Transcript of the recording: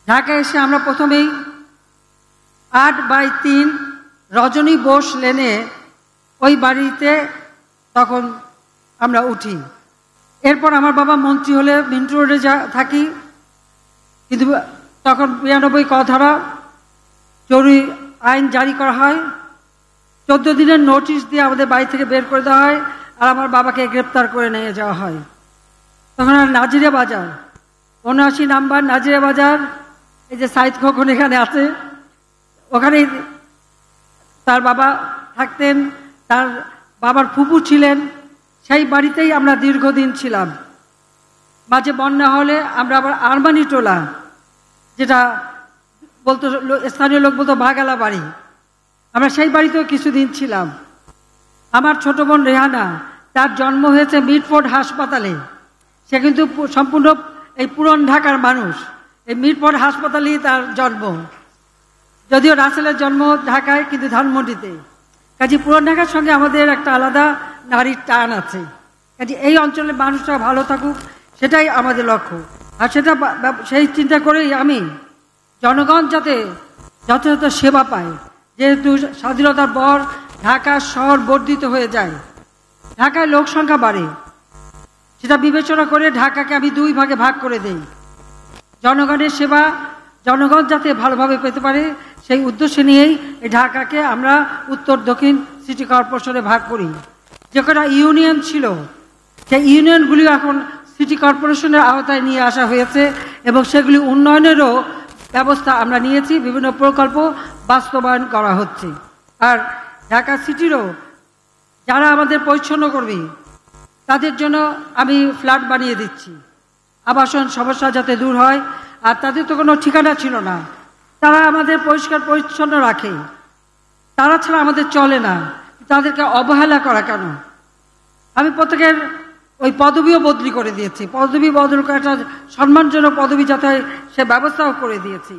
ঢাকায় এসে আমরা প্রথমেই 8/3 রজনী বোস লেনে ওই বাড়িতে তখন আমরা উঠি। এরপর আমার বাবা মন্ত্রী হলে মিন্টু রোডে থাকি, কিন্তু তখন 92 ক ধারা জরুরি আইন জারি করা হয়। 14 দিনের নোটিশ দিয়ে আমাদের বাড়ি থেকে বের করে দেওয়া হয়, আর আমার বাবাকে গ্রেপ্তার করে নিয়ে যাওয়া হয়। তখন নাজিরা বাজার 79 নাম্বার নাজিরা বাজার, এই যে সাইদ খোকন এখানে আছে, ওখানে তার বাবা থাকতেন, তার বাবার ফুপু ছিলেন, সেই বাড়িতেই আমরা দীর্ঘদিন ছিলাম। মাঝে বন্যা হলে আমরা আবার আরমানি টোলা, যেটা বলতো স্থানীয় লোক বলতো ভাগালা বাড়ি, আমরা সেই বাড়িতেও কিছুদিন ছিলাম। আমার ছোট বোন রেহানা, তার জন্ম হয়েছে মিটফোর্ড হাসপাতালে। সে কিন্তু সম্পূর্ণ এই পুরন ঢাকার মানুষ, এই মিটফোর্ড হাসপাতালেই তার জন্ম, যদিও রাসেলের জন্ম ঢাকায়, কিন্তু ধানমন্ডিতে। কাজে পুরন ঢাকার সঙ্গে আমাদের একটা আলাদা নারীর টান আছে। কাজে এই অঞ্চলের মানুষরা ভালো থাকুক, সেটাই আমাদের লক্ষ্য। আর সেটা সেই চিন্তা করেই আমি জনগণ যাতে যথাযথ সেবা পায়, যেহেতু স্বাধীনতার পর ঢাকা শহর বর্ধিত হয়ে যায়, ঢাকায় লোক সংখ্যা বাড়ে, সেটা বিবেচনা করে ঢাকাকে আমি 2 ভাগে ভাগ করে দেই। জনগণের সেবা জনগণ যাতে ভালোভাবে পেতে পারে, সেই উদ্দেশ্য নিয়েই এই ঢাকাকে আমরা উত্তর দক্ষিণ সিটি কর্পোরেশনে ভাগ করি। যে কটা ইউনিয়ন ছিল, সেই ইউনিয়নগুলিও এখন সিটি কর্পোরেশনের আওতায় নিয়ে আসা হয়েছে, এবং সেগুলি উন্নয়নেরও ব্যবস্থা আমরা নিয়েছি, বিভিন্ন প্রকল্প বাস্তবায়ন করা হচ্ছে। আর ঢাকা সিটিরও যারা আমাদের পরিচ্ছন্ন করবে, তাদের জন্য আমি ফ্ল্যাট বানিয়ে দিচ্ছি, আবাসন সমস্যা যাতে দূর হয়। আর তাদের তো কোনো ঠিকানা ছিল না, তারা আমাদের পরিষ্কার পরিচ্ছন্ন রাখে, তারা ছাড়া আমাদের চলে না, তাদেরকে অবহেলা করা কেন? আমি প্রত্যেকের ওই পদবিও বদলি করে দিয়েছি, পদবি বদল করে একটা সম্মানজনক পদবি যাতে সে ব্যবস্থাও করে দিয়েছি।